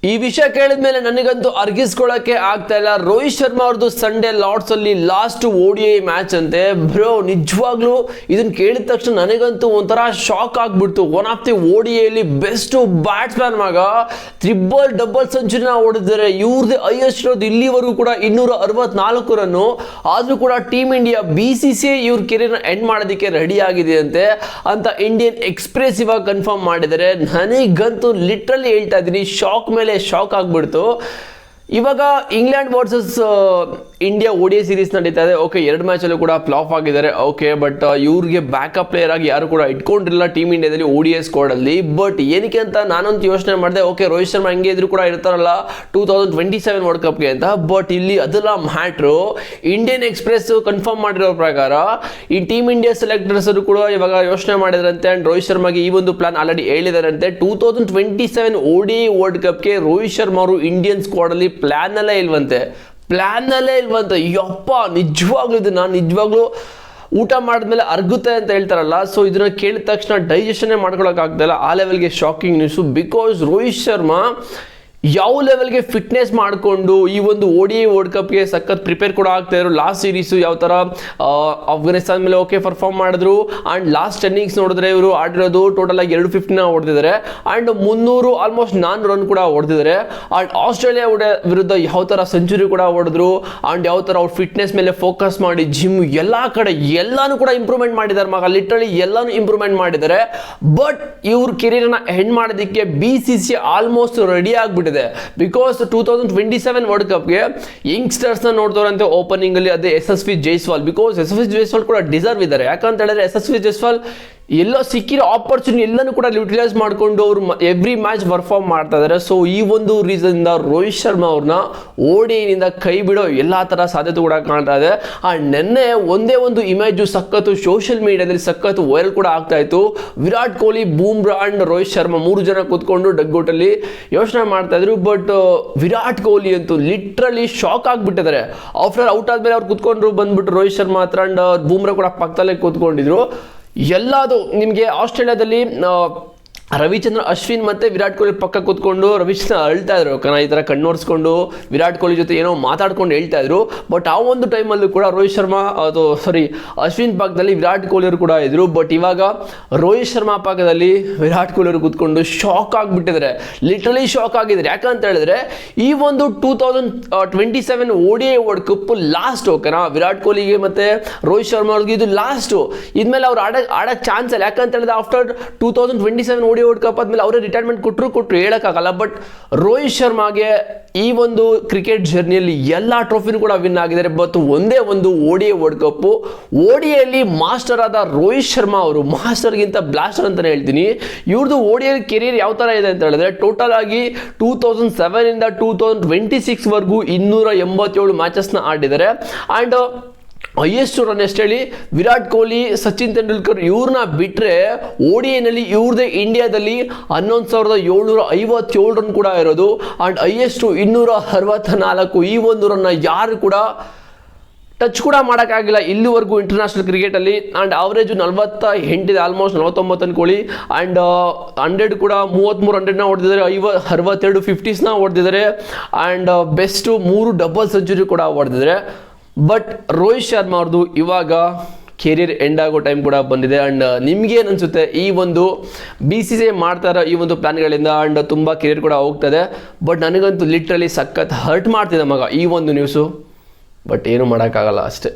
ಈ ವಿಷಯ ಕೇಳಿದ ಮೇಲೆ ನನಗಂತೂ ಅರ್ಗಿಸ್ಕೊಳ್ಳೋಕೆ ಆಗ್ತಾ ಇಲ್ಲ. ರೋಹಿತ್ ಶರ್ಮಾ ಅವ್ರದ್ದು ಸಂಡೇ ಲಾರ್ಡ್ಸ್ ಅಲ್ಲಿ ಲಾಸ್ಟ್ ODI ಮ್ಯಾಚ್ ಅಂತೆ. ಬ್ರೋ ನಿಜವಾಗ್ಲೂ ಇದನ್ನ ಕೇಳಿದ ತಕ್ಷಣ ನನಗಂತೂ ಒಂಥರ ಶಾಕ್ ಆಗ್ಬಿಡ್ತು. ಒನ್ ಆಫ್ ದಿ ODI ಅಲ್ಲಿ ಬೆಸ್ಟ್ ಬ್ಯಾಟ್ಸ್ಮನ್ ಮಗ ಡಬಲ್ ಸೆಂಚುರಿನ ಹೊಡೆದಿದ್ದಾರೆ. ಇವ್ರದ್ದು ಹೈಯೆಸ್ಟ್ ಇರೋದು ಇಲ್ಲಿವರೆಗೂ ಕೂಡ 264 ರನ್ನು. ಆದ್ರೂ ಕೂಡ ಟೀಮ್ ಇಂಡಿಯಾ BCCI ಇವ್ರ ಕೆರಿಯರ್ನ ಎಂಡ್ ಮಾಡೋದಕ್ಕೆ ರೆಡಿ ಆಗಿದೆ ಅಂತೆ ಅಂತ ಇಂಡಿಯನ್ ಎಕ್ಸ್ಪ್ರೆಸ್ ಇವಾಗ ಕನ್ಫರ್ಮ್ ಮಾಡಿದ್ದಾರೆ. ನನಗಂತೂ ಲಿಟ್ರಲಿ ಹೇಳ್ತಾ ಇದ್ದೀನಿ, ಶಾಕ್ ಮೇಲೆ ಶಾಕ್ ಆಗ್ಬಿಡ್ತು. ಇವಾಗ England versus India ODI series ನಡೀತಾ ಇದೆ. ಓಕೆ, 2 ಮ್ಯಾಚಲ್ಲೂ ಕೂಡ ಫ್ಲಾಪ್ ಆಗಿದ್ದಾರೆ. ಓಕೆ, ಬಟ್ ಇವ್ರಿಗೆ ಬ್ಯಾಕಪ್ ಪ್ಲೇಯರ್ ಆಗಿ ಯಾರು ಕೂಡ ಇಟ್ಕೊಂಡಿರಲಿಲ್ಲ ಟೀಮ್ ಇಂಡಿಯಾದಲ್ಲಿ ODI ಸ್ಕ್ವಾಡಲ್ಲಿ. ಬಟ್ ಏನಕ್ಕೆ ಅಂತ ನಾನಂತೂ ಯೋಚನೆ ಮಾಡಿದೆ, ಓಕೆ ರೋಹಿತ್ ಶರ್ಮಾ ಹಂಗೆ ಇದ್ರು ಕೂಡ ಇರ್ತಾರಲ್ಲ 2027 ವರ್ಲ್ಡ್ ಕಪ್ಗೆ ಅಂತ. ಬಟ್ ಇಲ್ಲಿ ಅದೆಲ್ಲ ಮ್ಯಾಟ್ರು. ಇಂಡಿಯನ್ ಎಕ್ಸ್ಪ್ರೆಸ್ ಕನ್ಫರ್ಮ್ ಮಾಡಿರೋ ಪ್ರಕಾರ ಈ ಟೀಮ್ ಇಂಡಿಯಾ ಸೆಲೆಕ್ಟರ್ಸ್ ಕೂಡ ಇವಾಗ ಯೋಚನೆ ಮಾಡಿದ್ರಂತೆ. ಅಂಡ್ ರೋಹಿತ್ ಶರ್ಮಾಗೆ ಈ ಒಂದು ಪ್ಲಾನ್ ಆಲ್ರೆಡಿ ಹೇಳಿದಾರಂತೆ. 2027 ODI ವರ್ಲ್ಡ್ ಕಪ್ಗೆ ರೋಹಿತ್ ಶರ್ಮಾ ಅವರು ಇಂಡಿಯನ್ ಸ್ಕ್ವಾಡಲ್ಲಿ ಪ್ಲಾನ್ ಅಲ್ಲೇ ಇಲ್ವಂತೆ. ಯಪ್ಪ, ನಿಜವಾಗ್ಲೂ ಇದು ನಾನು ನಿಜವಾಗ್ಲೂ ಊಟ ಮಾಡಿದ್ಮೇಲೆ ಅರ್ಗುತ್ತೆ ಅಂತ ಹೇಳ್ತಾರಲ್ಲ, ಸೊ ಇದನ್ನ ಕೇಳಿದ ತಕ್ಷಣ ಡೈಜೆಷನ್ನೇ ಮಾಡ್ಕೊಳಕ್ ಆಗ್ತಾಯಿಲ್ಲ. ಆ ಲೆವೆಲ್ಗೆ shocking news. Because Rohit Sharma ಯಾವ ಲೆವೆಲ್ಗೆ ಫಿಟ್ನೆಸ್ ಮಾಡಿಕೊಂಡು ಈ ಒಂದು ODI ವರ್ಲ್ಡ್ ಕಪ್ಗೆ ಸಖತ್ ಪ್ರಿಪೇರ್ ಕೂಡ ಆಗ್ತಾ ಇದ್ರು. ಲಾಸ್ಟ್ ಸೀರೀಸು ಯಾವ ಥರ ಅಫ್ಘಾನಿಸ್ತಾನ ಮೇಲೆ ಓಕೆ ಪರ್ಫಾರ್ಮ್ ಮಾಡಿದ್ರು. ಆ್ಯಂಡ್ ಲಾಸ್ಟ್ ಇನ್ನಿಂಗ್ಸ್ ನೋಡಿದ್ರೆ ಇವರು ಆಡಿರೋದು ಟೋಟಲ್ ಆಗಿ 250ನ ಹೊಡೆದಿದ್ದಾರೆ. ಆ್ಯಂಡ್ 300 ಆಲ್ಮೋಸ್ಟ್ 4 ರನ್ ಕೂಡ ಹೊಡೆದಿದ್ದಾರೆ. ಆ್ಯಂಡ್ ಆಸ್ಟ್ರೇಲಿಯಾ ವಿರುದ್ಧ ಯಾವ ಥರ ಸೆಂಚುರಿ ಕೂಡ ಹೊಡೆದ್ರು. ಆ್ಯಂಡ್ ಯಾವ ಥರ ಅವ್ರ ಫಿಟ್ನೆಸ್ ಮೇಲೆ ಫೋಕಸ್ ಮಾಡಿ ಜಿಮ್ ಎಲ್ಲ ಕಡೆ ಎಲ್ಲಾನು ಕೂಡ ಇಂಪ್ರೂವ್ಮೆಂಟ್ ಮಾಡಿದ್ದಾರೆ ಮಗ. ಲಿಟ್ರಲಿ ಎಲ್ಲಾನು ಇಂಪ್ರೂವ್ಮೆಂಟ್ ಮಾಡಿದ್ದಾರೆ. ಬಟ್ ಇವ್ರ ಕೆರಿಯರ್ನ ಎಂಡ್ ಮಾಡೋದಕ್ಕೆ BCCI ಆಲ್ಮೋಸ್ಟ್ ರೆಡಿ ಆಗಿಬಿಟ್ಟಿದೆ. ಬಿಕಾಸ್ 2027 ವರ್ಲ್ಡ್ ಕಪ್ಗೆ ಯಂಗ್ಸ್ಟರ್ಸ್ ನ ನೋಡ್ತಾರಂತೆ ಓಪನಿಂಗ್ ಅಲ್ಲಿ. ಅದೇ SSV Jaiswal. Because SSV Jaiswal ಕೂಡ ಡಿಸರ್ವ್ ಇದ್ದಾರೆ. ಯಾಕಂತ ಹೇಳಿದ್ರೆ SSV ಜೈಸ್ವಾಲ್ ಎಲ್ಲೋ ಸಿಕ್ಕಿರೋ ಆಪರ್ಚುನಿಟಿ ಎಲ್ಲನೂ ಕೂಡ ಯುಟಿಲೈಸ್ ಮಾಡಿಕೊಂಡು ಅವರು ಎವ್ರಿ ಮ್ಯಾಚ್ ಪರ್ಫಾರ್ಮ್ ಮಾಡ್ತಾ ಇದ್ದಾರೆ. ಸೊ ಈ ಒಂದು ರೀಸನ್ ಇಂದ ರೋಹಿತ್ ಶರ್ಮಾ ಅವ್ರನ್ನ ODIನಿಂದ ಕೈ ಬಿಡೋ ಎಲ್ಲಾ ತರ ಸಾಧ್ಯತೆ ಕೂಡ ಕಾಣ್ತಾ ಇದೆ. ನೆನ್ನೆ ಒಂದೇ ಒಂದು ಇಮೇಜು ಸಖತ್ತು ಸೋಷಿಯಲ್ ಮೀಡಿಯಾದಲ್ಲಿ ಸಖತ್ತು ವೈರಲ್ ಕೂಡ ಆಗ್ತಾ ಇತ್ತು. ವಿರಾಟ್ ಕೊಹ್ಲಿ, ಬೂಮ್ರಾ ಅಂಡ್ ರೋಹಿತ್ ಶರ್ಮಾ 3 ಜನ ಕೂತ್ಕೊಂಡು ಡಗ್ಔಟಲ್ಲಿ ಯೋಚನೆ ಮಾಡ್ತಾ ಇದ್ರು. ಬಟ್ ವಿರಾಟ್ ಕೊಹ್ಲಿ ಅಂತೂ ಲಿಟ್ರಲಿ ಶಾಕ್ ಆಗ್ಬಿಟ್ಟಿದ್ದಾರೆ. ಆಫ್ಟರ್ ಔಟ್ ಆದ್ಮೇಲೆ ಅವ್ರು ಕೂತ್ಕೊಂಡ್ರು, ಬಂದ್ಬಿಟ್ಟು ರೋಹಿತ್ ಶರ್ಮಾ ಹತ್ರ ಅಂಡ್ ಬೂಮ್ರಾ ಕೂಡ ಪಕ್ಕದಲ್ಲೇ ಕೂತ್ಕೊಂಡಿದ್ರು. ಎಲ್ಲದು ನಿಮಗೆ ಆಸ್ಟ್ರೇಲಿಯಾದಲ್ಲಿ ರವಿಚಂದ್ರನ್ ಅಶ್ವಿನ್ ಮತ್ತೆ ವಿರಾಟ್ ಕೊಹ್ಲಿ ಪಕ್ಕ ಕೂತ್ಕೊಂಡು ರವಿಚಂದ್ರನ್ ಅಳ್ತಾ ಇದ್ರು. ಈ ಥರ ಕಣ್ಣೋರ್ಸ್ಕೊಂಡು ವಿರಾಟ್ ಕೊಹ್ಲಿ ಜೊತೆ ಏನೋ ಮಾತಾಡ್ಕೊಂಡು ಹೇಳ್ತಾ ಇದ್ರು. ಬಟ್ ಆ ಒಂದು ಟೈಮಲ್ಲೂ ಕೂಡ ರೋಹಿತ್ ಶರ್ಮಾ ಅಶ್ವಿನ್ ಪಕ್ಕದಲ್ಲಿ ವಿರಾಟ್ ಕೊಹ್ಲಿ ಅವರು ಕೂಡ ಇದ್ರು. ಬಟ್ ಇವಾಗ ರೋಹಿತ್ ಶರ್ಮಾ ಪಕ್ಕದಲ್ಲಿ ವಿರಾಟ್ ಕೊಹ್ಲಿ ಅವರು ಕೂತ್ಕೊಂಡು ಶಾಕ್ ಆಗಿಬಿಟ್ಟಿದ್ದಾರೆ. ಲಿಟ್ರಲಿ ಶಾಕ್ ಆಗಿದ್ದಾರೆ. ಯಾಕಂತ ಹೇಳಿದ್ರೆ ಈ ಒಂದು 2027 ODI ವರ್ಲ್ಡ್ ಕಪ್ ಲಾಸ್ಟ್. ಓಕೆನಾ, ವಿರಾಟ್ ಕೊಹ್ಲಿಗೆ ಮತ್ತೆ ರೋಹಿತ್ ಶರ್ಮಾ ಅವ್ರಿಗೆ ಇದು ಲಾಸ್ಟ್. ಇದ್ಮೇಲೆ ಅವ್ರು ಆಡಕ್ ಚಾನ್ಸ್ ಇಲ್ಲ. ಯಾಕಂತ ಹೇಳಿದ್ರೆ ಆಫ್ಟರ್ 2027 ODI ವರ್ಲ್ಡ್ ಕಪ್ ಆದ್ಮೇಲೆ ಅವರೇ ರಿಟೈರ್ಮೆಂಟ್ ಕೊಟ್ಟರು ಹೇಳಕ್ಕಾಗಲ್ಲ. ಬಟ್ ರೋಹಿತ್ ಶರ್ಮಾಗೆ ಈ ಒಂದು ಕ್ರಿಕೆಟ್ ಜರ್ನಿಯಲ್ಲಿ ಎಲ್ಲಾ ಟ್ರೋಫಿನೂ ಕೂಡ ವಿನ್ ಆಗಿದ್ದಾರೆ. ಬಟ್ ಒಂದೇ ಒಂದು ODI ವರ್ಲ್ಡ್ ಕಪ್. ODIಯಲ್ಲಿ ಮಾಸ್ಟರ್ ಆದ ರೋಹಿತ್ ಶರ್ಮಾ ಅವರು, ಮಾಸ್ಟರ್ಗಿಂತ ಬ್ಲಾಸ್ಟರ್ ಅಂತಾನೆ ಹೇಳ್ತೀನಿ. ಇವ್ರದ್ದು ODI ಕೆರಿಯರ್ ಯಾವ ತರ ಇದೆ ಅಂತ ಹೇಳಿದ್ರೆ ಟೋಟಲ್ ಆಗಿ 2007 ಇಂದ 2026 ವರೆಗೂ 287 ಮ್ಯಾಚಸ್ನ ಆಡಿದ್ದಾರೆ. ಅಂಡ್ ಹೈಯೆಸ್ಟ್ ರನ್ ಎಷ್ಟು ಹೇಳಿ ವಿರಾಟ್ ಕೊಹ್ಲಿ, ಸಚಿನ್ ತೆಂಡೂಲ್ಕರ್ ಇವ್ರನ್ನ ಬಿಟ್ರೆ ODIನಲ್ಲಿ ಇವ್ರದೇ ಇಂಡಿಯಾದಲ್ಲಿ 11,757 ರನ್ ಕೂಡ ಇರೋದು. And highest 264. ಈ ಒಂದು ರನ್ನ ಯಾರು ಕೂಡ ಟಚ್ ಕೂಡ ಮಾಡೋಕ್ಕಾಗಿಲ್ಲ ಇಲ್ಲಿವರೆಗೂ ಇಂಟರ್ನ್ಯಾಷನಲ್ ಕ್ರಿಕೆಟಲ್ಲಿ. ಆ್ಯಂಡ್ ಅವರೇಜು 48 ಇದೆ, ಆಲ್ಮೋಸ್ಟ್ 49 ಅನ್ಕೊಳ್ಳಿ. ಆ್ಯಂಡ್ 100 ಕೂಡ 33 100ನ ಹೊಡೆದಿದ್ದಾರೆ. 62 50ಸ್ನ ಹೊಡೆದಿದ್ದಾರೆ. ಆ್ಯಂಡ್ ಬೆಸ್ಟ್ 3 ಡಬಲ್ ಸೆಂಚುರಿ ಕೂಡ ಹೊಡೆದಿದ್ದಾರೆ. ಬಟ್ ರೋಹಿತ್ ಶರ್ಮಾ ಅವ್ರದ್ದು ಇವಾಗ ಕೆರಿಯರ್ ಎಂಡ್ ಆಗೋ ಟೈಮ್ ಕೂಡ ಬಂದಿದೆ. ಆ್ಯಂಡ್ ನಿಮ್ಗೇನು ಅನಿಸುತ್ತೆ ಈ ಒಂದು BCCI ಮಾಡ್ತಾ ಇರೋ ಈ ಒಂದು ಪ್ಲಾನ್ಗಳಿಂದ? ಆ್ಯಂಡ್ ತುಂಬ ಕೆರಿಯರ್ ಕೂಡ ಹೋಗ್ತದೆ. ಬಟ್ ನನಗಂತೂ ಲಿಟ್ರಲಿ ಸಖತ್ ಹರ್ಟ್ ಮಾಡ್ತಿದೆ ಮಗ ಈ ಒಂದು ನ್ಯೂಸು. ಬಟ್ ಏನು ಮಾಡೋಕ್ಕಾಗಲ್ಲ ಅಷ್ಟೇ.